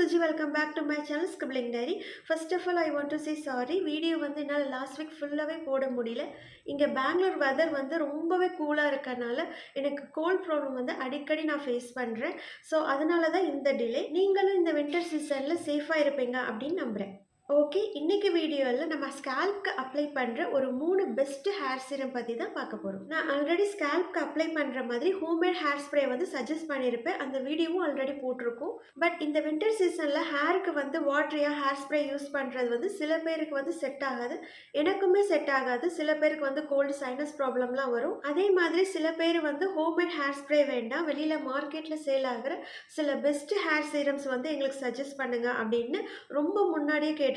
Suji, welcome back to my channel Scribbling Diary. First of all, I want to say sorry. Video வந்து என்னால் last week ஃபுல்லாகவே போட முடியல. இங்கே Bangalore weather வந்து ரொம்பவே கூலாக இருக்கனால எனக்கு கோல்ட் ப்ராப்ளம் வந்து அடிக்கடி நான் ஃபேஸ் பண்ணுறேன். ஸோ அதனால தான் இந்த டிலே. நீங்களும் இந்த வின்டர் சீசனில் சேஃபாக இருப்பீங்க அப்படின்னு நம்புகிறேன். ஓகே, இன்னைக்கு வீடியோவில் நம்ம ஸ்கேல்ப்க்கு அப்ளை பண்ணுற ஒரு 3 பெஸ்ட் ஹேர் சீரம் பற்றி தான் பார்க்க போகிறோம். நான் ஆல்ரெடி ஸ்கேல்ப்க்கு அப்ளை பண்ணுற மாதிரி ஹோம்மேட் ஹேர் ஸ்ப்ரே வந்து சஜஸ்ட் பண்ணியிருப்பேன். அந்த வீடியோவும் ஆல்ரெடி போட்டிருக்கோம். பட் இந்த வின்டர் சீசனில் ஹேருக்கு வந்து வாட்டரியாக ஹேர் ஸ்ப்ரே யூஸ் பண்ணுறது வந்து சில பேருக்கு வந்து செட் ஆகாது. எனக்குமே செட் ஆகாது. சில பேருக்கு வந்து கோல்டு சைனஸ் ப்ராப்ளம்லாம் வரும். அதே மாதிரி சில பேர் வந்து ஹோம்மேட் ஹேர் ஸ்ப்ரே வேண்டாம், வெளியில் மார்க்கெட்டில் சேல் ஆகிற சில பெஸ்ட் ஹேர் சீரம்ஸ் வந்து எங்களுக்கு சஜஸ்ட் பண்ணுங்க அப்படின்னு ரொம்ப முன்னாடியே கேட்டிருக்காங்க.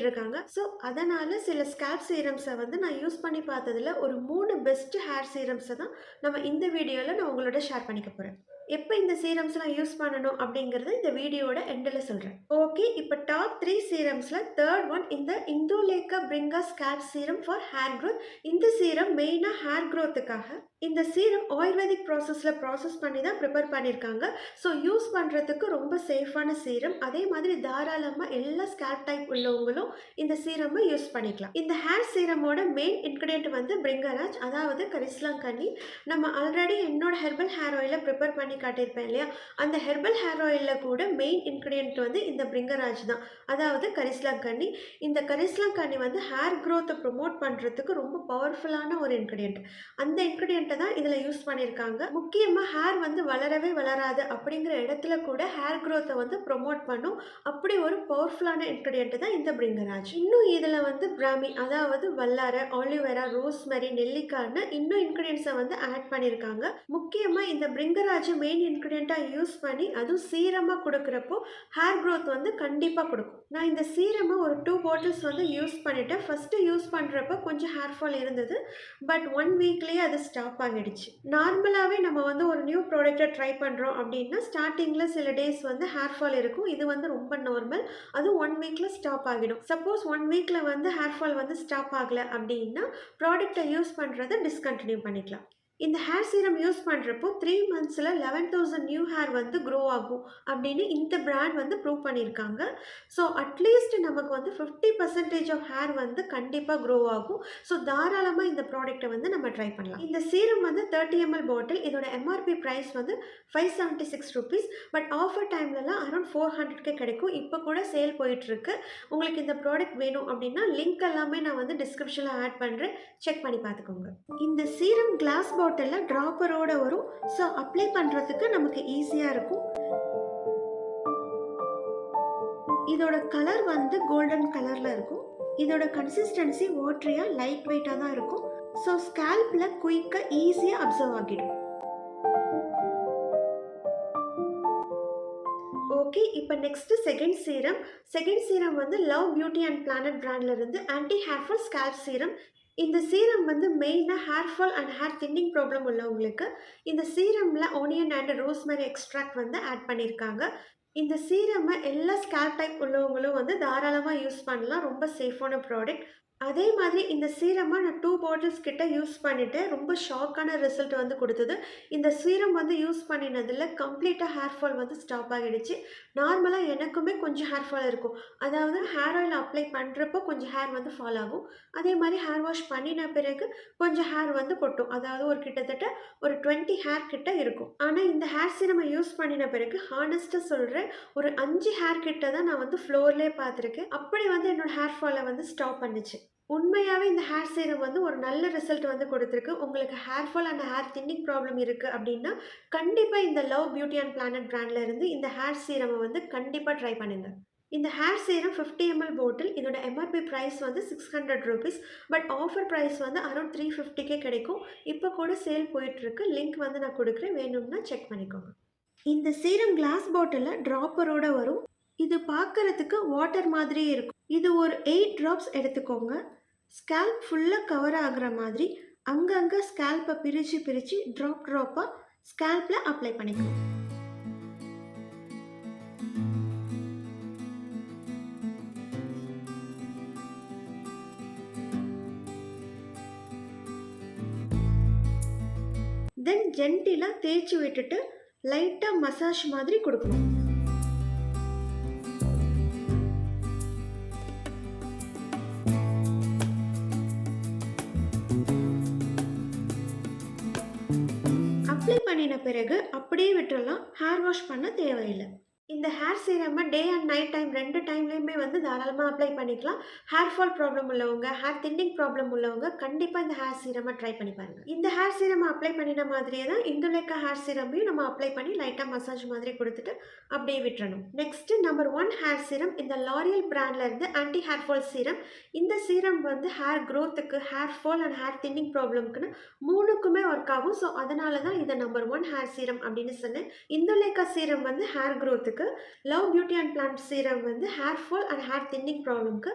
ஸோ அதனால சில ஸ்கேல்ப் சீரம்ஸை வந்து நான் யூஸ் பண்ணி பார்த்ததுல ஒரு 3 பெஸ்ட் ஹேர் சீரம்ஸை தான் நம்ம இந்த வீடியோவில் நான் உங்களோட ஷேர் பண்ணிக்க போகிறேன். எப்போ இந்த சீரம்ஸ்லாம் யூஸ் பண்ணணும் அப்படிங்கிறது இந்த வீடியோட எண்டில் சொல்கிறேன். ஓகே, இப்போ டாப் 3 சீரம்ஸில் தேர்ட் ஒன் இந்த Indulekha Bringha scalp serum for hair growth. இந்த சீரம் மெயினாக ஹேர் க்ரோத்துக்காக. இந்த சீரம் ஆயுர்வேதிக் ப்ராசஸ் பண்ணி தான் ப்ரிப்பேர் பண்ணியிருக்காங்க. ஸோ யூஸ் பண்ணுறதுக்கு ரொம்ப சேஃபான சீரம். அதே மாதிரி தாராளமாக எல்லா ஸ்கேல்ப் டைப் உள்ளவங்களும் இந்த சீரமை யூஸ் பண்ணிக்கலாம். இந்த ஹேர் சீரமோட மெயின் இன்க்ரீடியன்ட் வந்து பிரிங்கராஜ், அதாவது கரிசலாங்கண்ணி. நம்ம ஆல்ரெடி என்னோட ஹெர்பல் ஹேர் ஆயிலை ப்ரிப்பேர் பண்ணி காட்டியிருப்பேன் இல்லையா, அந்த ஹெர்பல் ஹேர் ஆயிலில் கூட மெயின் இன்க்ரீடியன்ட் வந்து இந்த பிரிங்கராஜ் தான், அதாவது கரிசலாங்கண்ணி. இந்த கரிசலாங்கண்ணி வந்து ஹேர் க்ரோத்தை ப்ரொமோட் பண்ணுறதுக்கு ரொம்ப பவர்ஃபுல்லான ஒரு இன்க்ரீடியன்ட். அந்த இன்க்ரீடியன்ட்டை தான் இதில் யூஸ் பண்ணியிருக்காங்க. முக்கியமாக ஹேர் வந்து வளரவே வளராது அப்படிங்கிற இடத்துல கூட ஹேர் க்ரோத்தை வந்து ப்ரொமோட் பண்ணும். அப்படி ஒரு பவர்ஃபுல்லான இன்க்ரீடியன்ட் தான் இந்த பிரிங்கராஜ். இன்னும் இதில் வந்து பிராமி, அதாவது வல்லாரை, ஆலிவேரா, ரோஸ்மெரி, நெல்லிக்காய்னு இன்னும் இன்க்ரீடியன்ஸை வந்து ஆட் பண்ணியிருக்காங்க. முக்கியமாக இந்த பிரிங்கராஜ் மெயின் இன்க்ரீடியண்ட்டாக யூஸ் பண்ணி அதுவும் சீரமாக கொடுக்குறப்போ ஹேர் க்ரோத் வந்து கண்டிப்பாக கொடுக்கும். நான் இந்த சீரமை ஒரு 2 பாட்டில்ஸ் வந்து யூஸ் பண்ணிவிட்டேன். ஃபஸ்ட்டு யூஸ் பண்ணுறப்ப கொஞ்சம் ஹேர் ஃபால் இருந்தது. பட் 1 வீக்லேயே அது ஸ்டாப் ஆகிடுச்சு. நார்மலாகவே நம்ம வந்து ஒரு நியூ ப்ராடக்டை ட்ரை பண்ணுறோம் அப்படின்னா ஸ்டார்டிங்கில் சில டேஸ் வந்து ஹேர் ஃபால் இருக்கும். இது வந்து ரொம்ப நார்மல். அதுவும் 1 வீக்கில் ஸ்டாப் ஆகிடும். சப்போஸ் 1 வீக்கில் வந்து ஹேர் ஃபால் வந்து ஸ்டாப் ஆகலை அப்படின்னா ப்ராடக்டை யூஸ் பண்ணுறதை டிஸ்கண்டினியூ பண்ணிக்கலாம். இந்த ஹேர் சீரம் யூஸ் பண்ணுறப்போ 3 மந்த்ஸில் 11,000 நியூ ஹேர் வந்து க்ரோ ஆகும் அப்படின்னு இந்த பிராண்ட் வந்து ப்ரூவ் பண்ணியிருக்காங்க. ஸோ அட்லீஸ்ட் நமக்கு வந்து 50% ஆஃப் ஹேர் வந்து கண்டிப்பாக க்ரோ ஆகும். ஸோ தாராளமாக இந்த ப்ராடக்ட்டை வந்து நம்ம ட்ரை பண்ணலாம். இந்த சீரம் வந்து 30 ml பாட்டில். இதோட எம்ஆர்பி ப்ரைஸ் வந்து 576 ருபீஸ். பட் ஆஃபர் டைம்லலாம் அரௌண்ட் 400க்கு கிடைக்கும். இப்போ கூட சேல் போயிட்டுருக்கு. உங்களுக்கு இந்த ப்ராடக்ட் வேணும் அப்படின்னா லிங்க் எல்லாமே நான் வந்து டிஸ்கிரிப்ஷனில் ஆட் பண்ணுறேன், செக் பண்ணி பார்த்துக்கோங்க. இந்த சீரம் கிளாஸ் பாட்டிலில் ட்ராப்பரோட வரும். ஸோ அப்ளை பண்ணுறதுக்கு நமக்கு ஈஸியாக இருக்கும். இதோட கலர் வந்து கோல்டன் கலரில் இருக்கும். இதோட கன்சிஸ்டன்சி வாட்டரியாக லைட் வெயிட்டாக தான் இருக்கும். ஸோ ஸ்கேல்பில் குயிக்காக ஈஸியாக அப்சர்வ் ஆகிடும். ஓகே, இப்போ நெக்ஸ்ட் செகண்ட் சீரம் வந்து லவ் பியூட்டி அண்ட் பிளானட் பிராண்ட்ல இருந்து anti hair fall scalp serum. இந்த சீரம் வந்து மெயினாக hair fall and hair thinning problem உள்ளவங்களுக்கு இந்த சீரமில் ஆனியன் அண்ட் ரோஸ்மெரி எக்ஸ்ட்ராக்ட் வந்து ஆட் பண்ணியிருக்காங்க. இந்த சீரமை எல்லா ஸ்கேல்ப் டைப் உள்ளவங்களும் வந்து தாராளமாக யூஸ் பண்ணலாம். ரொம்ப சேஃபான ப்ராடக்ட். அதே மாதிரி இந்த சீரமை நான் 2 பாட்டில்ஸ் கிட்ட யூஸ் பண்ணிவிட்டு ரொம்ப ஷாக்கான ரிசல்ட் வந்து கொடுத்தது. இந்த சீரம் வந்து யூஸ் பண்ணினதில் கம்ப்ளீட்டாக ஹேர் ஃபால் வந்து ஸ்டாப் ஆகிடுச்சு. நார்மலாக எனக்குமே கொஞ்சம் ஹேர் ஃபால் இருக்கும். அதாவது ஹேர் ஆயில் அப்ளை பண்ணுறப்போ கொஞ்சம் ஹேர் வந்து ஃபால் ஆகும். அதே மாதிரி ஹேர் வாஷ் பண்ணின பிறகு கொஞ்சம் ஹேர் வந்து கொட்டும். அதாவது ஒரு கிட்டத்தட்ட ஒரு 20 ஹேர் கிட்ட இருக்கும். ஆனால் இந்த ஹேர் சீரமை யூஸ் பண்ணின பிறகு ஹானஸ்ட்டாக சொல்கிறேன், ஒரு 5 ஹேர் கிட்ட தான் நான் வந்து ஃப்ளோர்லேயே பார்த்துருக்கேன். அப்படி வந்து என்னோடய ஹேர் ஃபாலை வந்து ஸ்டாப் பண்ணிச்சு. உண்மையாகவே இந்த ஹேர் சீரம் வந்து ஒரு நல்ல ரிசல்ட் வந்து கொடுத்துருக்கு. உங்களுக்கு hair fall and hair thinning problem இருக்குது அப்படின்னா கண்டிப்பாக இந்த லவ் பியூட்டி அண்ட் பிளானட் பிராண்டில் இருந்து இந்த ஹேர் சீரமை வந்து கண்டிப்பாக ட்ரை பண்ணுங்கள். இந்த ஹேர் சீரம் 50 ml பாட்டில். இதோட எம்ஆர்பி ப்ரைஸ் வந்து 600 ருபீஸ். பட் ஆஃபர் ப்ரைஸ் வந்து அரௌண்ட் 350க்கே கிடைக்கும். இப்போ கூட சேல் போயிட்டுருக்கு. லிங்க் வந்து நான் கொடுக்குறேன், வேணும்னா செக் பண்ணிக்கோங்க. இந்த சீரம் கிளாஸ் பாட்டிலில் ட்ராப்பரோட வரும். இது பார்க்குறதுக்கு வாட்டர் மாதிரியே இருக்கும். இது ஒரு 8 ட்ராப்ஸ் எடுத்துக்கோங்க. ஸ்கேல்ப் ஃபுல்லாக கவர் ஆகிற மாதிரி அங்கங்கே ஸ்கேல்ப்பை பிரித்து ட்ராப்பாக ஸ்கேல்ப்பில் அப்ளை பண்ணிக்கணும். தென் ஜென்டிலாக தேய்ச்சி விட்டுட்டு லைட்டாக மசாஜ் மாதிரி கொடுக்கணும். அப்ளை பண்ணின பிறகு அப்படியே விட்டுறலாம். ஹேர் வாஷ் பண்ண தேவையில்ல. இந்த hair serum day and night time 2 டைம்லயுமே வந்து தாராளமா அப்ளை பண்ணிக்கலாம். ஹேர் ஃபால் ப்ராப்ளம் உள்ளவங்க, ஹேர் தின்னிங் ப்ராப்ளம் உள்ளவங்க கண்டிப்பா இந்த ஹேர் சீரம ட்ரை பண்ணி பாருங்க. இந்த ஹேர் சீரம அப்ளை பண்ணின மாதிரியே தான் இந்துலேக்கா ஹேர் சீரமையும் நம்ம அப்ளை பண்ணி லைட்டா மசாஜ் மாதிரி கொடுத்துட்டு அப்படியே விட்டுறணும். நெக்ஸ்ட் நம்பர் 1 ஹேர் சீரம் இந்த லாரியல் பிராண்ட்ல இருந்து ஆன்டி ஹேர் ஃபால் சீரம். இந்த சீரம் வந்து ஹேர் க்ரோத்துக்கு, hair fall and hair thinning ப்ராப்ளம்க்குன்னு 3க்குமே ஒர்க் ஆகும். ஸோ அதனால தான் இதை நம்பர் 1 ஹேர் சீரம் அப்படின்னு சொன்னேன். இந்துலேக்கா சீரம் வந்து ஹேர் க்ரோத்துக்கு, love beauty and planet serum வந்து hair fall and hair thinning ப்ராப்ளம்க்கு.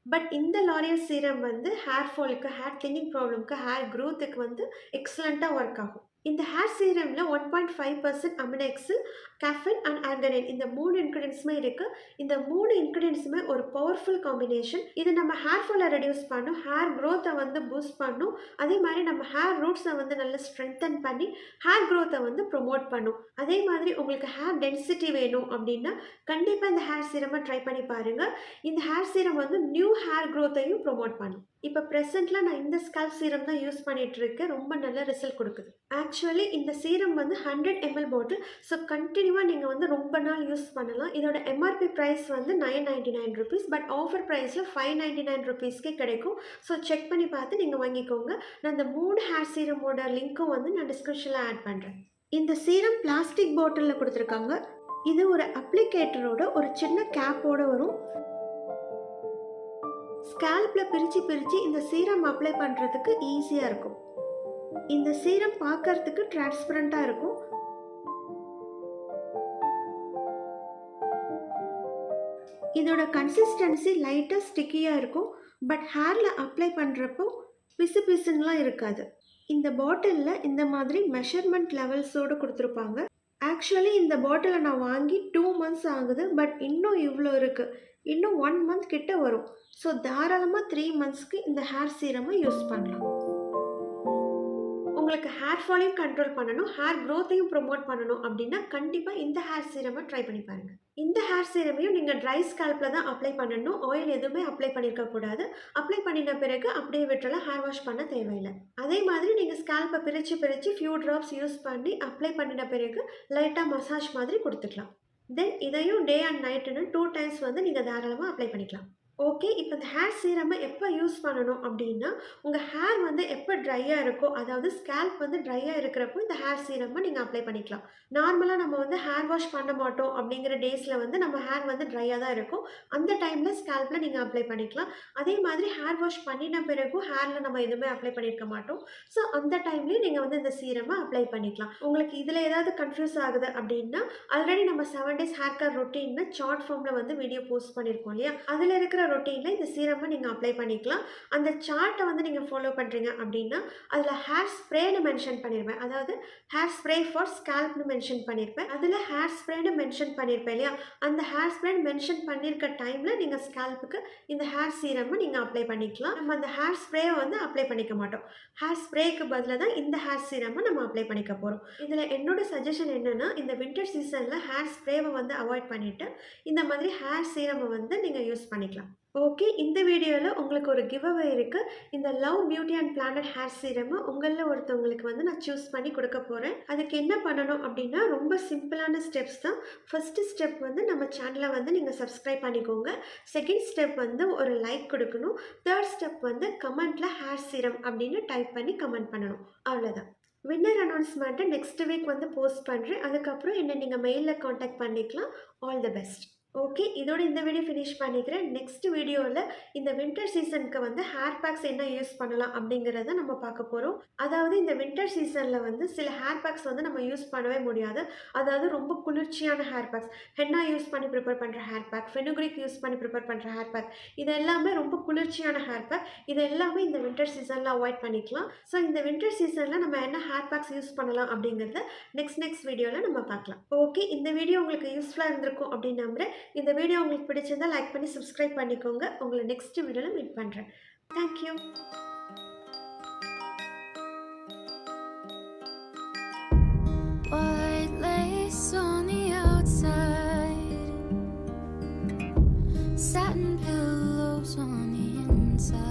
பட் இந்த லாரியல் சீரம் வந்து ஹேர் ஃபாலுக்கு, ஹேர் தின்னிங் ப்ராப்ளம்க்கு, ஹேர் க்ரோத்துக்கு வந்து எக்ஸலண்ட்டாக ஒர்க் ஆகும். இந்த ஹேர் சீரமில் 1.5% அமினோஆக்சில், கேஃபின் அண்ட் ஆர்கனைன் இந்த 3 இன்க்ரீடியன்ஸுமே இருக்குது. இந்த 3 இன்க்ரீடியன்ஸுமே ஒரு பவர்ஃபுல் காம்பினேஷன். இது நம்ம ஹேர் ஃபாலை ரெடியூஸ் பண்ணும், ஹேர் க்ரோத்தை வந்து பூஸ்ட் பண்ணும். அதே மாதிரி நம்ம ஹேர் ரூட்ஸை வந்து நல்லா ஸ்ட்ரென்தன் பண்ணி ஹேர் க்ரோத்தை வந்து ப்ரொமோட் பண்ணும். அதே மாதிரி உங்களுக்கு ஹேர் டென்சிட்டி வேணும் அப்படின்னா கண்டிப்பாக இந்த ஹேர் சீரமை ட்ரை பண்ணி பாருங்கள். இந்த ஹேர் சீரம் வந்து நியூ ஹேர் க்ரோத்தையும் ப்ரொமோட் பண்ணும். இப்போ ப்ரெசென்ட்டில் நான் இந்த ஸ்கேல்ப் சீரம் தான் யூஸ் பண்ணிகிட்டு இருக்கேன். ரொம்ப நல்ல ரிசல்ட் கொடுக்குது. ஆக்சுவலி இந்த சீரம் வந்து 100 ml பாட்டில். ஸோ கண்டினியூவாக நீங்கள் வந்து ரொம்ப நாள் யூஸ் பண்ணலாம். இதோட எம்ஆர்பி ப்ரைஸ் வந்து 999 ருபீஸ். பட் ஆஃபர் ப்ரைஸில் 599 ருபீஸ்க்கே கிடைக்கும். ஸோ செக் பண்ணி பார்த்து நீங்கள் வாங்கிக்கோங்க. நான் இந்த 3 ஹேர் சீரமோட லிங்க்கும் வந்து நான் டிஸ்கிரிப்ஷனில் ஆட் பண்ணுறேன். இந்த சீரம் பிளாஸ்டிக் பாட்டிலில் கொடுத்துருக்காங்க. இது ஒரு அப்ளிகேட்டரோட ஒரு சின்ன கேப்போட வரும். ஸ்கேல்பில் பிரித்து இந்த சீரம் அப்ளை பண்ணுறதுக்கு ஈஸியாக இருக்கும். இந்த சீரம் பார்க்கறதுக்கு டிரான்ஸ்பரண்ட்டாக இருக்கும். இதோட கன்சிஸ்டன்சி லைட்டாக ஸ்டிக்கியாக இருக்கும். பட் ஹேரில் அப்ளை பண்ணுறப்போ பிசு பிசுன்னெலாம் இருக்காது. இந்த பாட்டிலில் இந்த மாதிரி மெஷர்மெண்ட் லெவல்ஸோடு கொடுத்துருப்பாங்க. ஆக்சுவலி இந்த பாட்டிலை நான் வாங்கி 2 months ஆகுது. பட் இன்னும் இவ்வளோ இருக்குது. இன்னும் 1 month கிட்ட வரும். ஸோ தாராளமாக 3 monthsக்கு இந்த ஹேர் சீரமை யூஸ் பண்ணலாம். உங்களுக்கு ஹேர் ஃபாலையும் கண்ட்ரோல் பண்ணணும், ஹேர் க்ரோத்தையும் ப்ரொமோட் பண்ணணும் அப்படின்னா கண்டிப்பாக இந்த ஹேர் சீரமை ட்ரை பண்ணி பாருங்கள். இந்த ஹேர் சீரமையும் நீங்கள் ட்ரை ஸ்கேல்பில் தான் அப்ளை பண்ணணும். ஆயில் எதுவுமே அப்ளை பண்ணியிருக்கக்கூடாது. அப்ளை பண்ணின பிறகு அப்படியே விட்டுறலாம். ஹேர் வாஷ் பண்ண தேவையில்லை. அதே மாதிரி நீங்கள் ஸ்கேல்பை பிரித்து ஃபியூ ட்ராப்ஸ் யூஸ் பண்ணி அப்ளை பண்ணின பிறகு லைட்டாக மசாஜ் மாதிரி கொடுத்துக்கலாம். தென் இதையும் டே அண்ட் நைட்டுன்னு 2 times வந்து நீங்கள் தாராளமாக அப்ளை பண்ணிக்கலாம். ஓகே, இப்போ இந்த ஹேர் சீரமை எப்போ யூஸ் பண்ணணும் அப்படின்னா உங்கள் ஹேர் வந்து எப்போ ட்ரையாக இருக்கோ, அதாவது ஸ்கேல்ப் வந்து ட்ரையாக இருக்கிறப்போ இந்த ஹேர் சீரமை நீங்கள் அப்ளை பண்ணிக்கலாம். நார்மலாக நம்ம வந்து ஹேர் வாஷ் பண்ண மாட்டோம் அப்படிங்கிற டேஸில் வந்து நம்ம ஹேர் வந்து ட்ரையாக தான் இருக்கும். அந்த டைமில் ஸ்கேல்பில் நீங்கள் அப்ளை பண்ணிக்கலாம். அதே மாதிரி ஹேர் வாஷ் பண்ணின பிறகும் ஹேரில் நம்ம எதுவுமே அப்ளை பண்ணியிருக்க மாட்டோம். ஸோ அந்த டைம்லேயும் நீங்கள் வந்து இந்த சீரமை அப்ளை பண்ணிக்கலாம். உங்களுக்கு இதில் ஏதாவது கன்ஃபியூஸ் ஆகுது அப்படின்னா ஆல்ரெடி நம்ம 7 days ஹேர் கேர் ரொட்டீன்னு சார்ட் ஃபார்மில் வந்து வீடியோ போஸ்ட் பண்ணியிருக்கோம் இல்லையா, அதில் இருக்கிற ரொட்டீனில் இந்த சீரமை நீங்கள் அப்ளை பண்ணிக்கலாம். அந்த சார்ட்டை வந்து நீங்கள் ஃபாலோ பண்ணுறீங்க அப்படின்னா அதில் ஹேர் ஸ்ப்ரேன்னு மென்ஷன் பண்ணியிருப்பேன். அதாவது ஹேர் ஸ்ப்ரே ஃபார் ஸ்கேல்ப்னு மென்ஷன் பண்ணியிருப்பேன். அதில் ஹேர் ஸ்ப்ரேன்னு மென்ஷன் பண்ணியிருப்பேன் இல்லையா, அந்த ஹேர் ஸ்ப்ரே மென்ஷன் பண்ணியிருக்க டைமில் நீங்கள் ஸ்கேல்ப்புக்கு இந்த ஹேர் சீரமை நீங்கள் அப்ளை பண்ணிக்கலாம். நம்ம அந்த ஹேர் ஸ்ப்ரேயை வந்து அப்ளை பண்ணிக்க மாட்டோம். ஹேர் ஸ்ப்ரேக்கு பதிலாக தான் இந்த ஹேர் சீரமை நம்ம அப்ளை பண்ணிக்க போகிறோம். இதில் என்னோட சஜஷன் என்னென்னா இந்த வின்டர் சீசனில் ஹேர் ஸ்ப்ரேவை வந்து அவாய்ட் பண்ணிவிட்டு இந்த மாதிரி ஹேர் சீரமை வந்து நீங்கள் யூஸ் பண்ணிக்கலாம். ஓகே, இந்த வீடியோவில் உங்களுக்கு ஒரு கிவ் அவே இருக்குது. இந்த love beauty and planet hair சீரமை உங்களில் ஒருத்தவங்களுக்கு வந்து நான் சூஸ் பண்ணி கொடுக்க போகிறேன். அதுக்கு என்ன பண்ணணும் அப்படின்னா ரொம்ப சிம்பிளான ஸ்டெப்ஸ் தான். ஃபஸ்ட்டு ஸ்டெப் வந்து நம்ம சேனலை வந்து நீங்கள் சப்ஸ்கிரைப் பண்ணிக்கோங்க. செகண்ட் ஸ்டெப் வந்து ஒரு லைக் கொடுக்கணும். தேர்ட் ஸ்டெப் வந்து கமெண்ட்டில் ஹேர் சீரம் அப்படின்னு டைப் பண்ணி கமெண்ட் பண்ணணும். அவ்வளோதான். வின்னர் அனௌன்ஸ்மெண்ட்டை நெக்ஸ்ட் வீக் வந்து போஸ்ட் பண்ணுறேன். அதுக்கப்புறம் என்னை நீங்கள் மெயிலில் காண்டாக்ட் பண்ணிக்கலாம். All the best. ஓகே, இதோட இந்த வீடியோ ஃபினிஷ் பண்ணிக்கிறேன். நெக்ஸ்ட் வீடியோவில் இந்த வின்டர் சீசனுக்கு வந்து ஹேர் பேக்ஸ் என்ன யூஸ் பண்ணலாம் அப்படிங்கிறத நம்ம பார்க்க போகிறோம். அதாவது இந்த வின்டர் சீசனில் வந்து சில ஹேர் பேக்ஸ் வந்து நம்ம யூஸ் பண்ணவே முடியாது. அதாவது ரொம்ப குளிர்ச்சியான ஹேர் பேக்ஸ், ஹென்னா யூஸ் பண்ணி ப்ரிப்பேர் பண்ணுற ஹேர் பேக், ஃபெனுக்ரிக் யூஸ் பண்ணி ப்ரிப்பேர் பண்ணுற ஹேர் பேக், இது எல்லாமே ரொம்ப குளிர்ச்சியான ஹேர் பேக். இது எல்லாமே இந்த வின்டர் சீசனில் அவாய்ட் பண்ணிக்கலாம். ஸோ இந்த வின்டர் சீசனில் நம்ம என்ன ஹேர் பேக்ஸ் யூஸ் பண்ணலாம் அப்படிங்கிறத நெக்ஸ்ட் வீடியோவில் நம்ம பார்க்கலாம். ஓகே, இந்த வீடியோ உங்களுக்கு யூஸ்ஃபுல்லாக இருந்திருக்கும் அப்படின்னு நம்புகிறேன். இந்த வீடியோ உங்களுக்கு பிடிச்சிருந்தா லைக் பண்ணி சப்ஸ்கிரைப் பண்ணிக்கோங்க. உங்களை நெக்ஸ்ட் வீடியோவில் மீட் பண்ணுறேன். Thank you. White lace on the outside, satin pillows on the inside.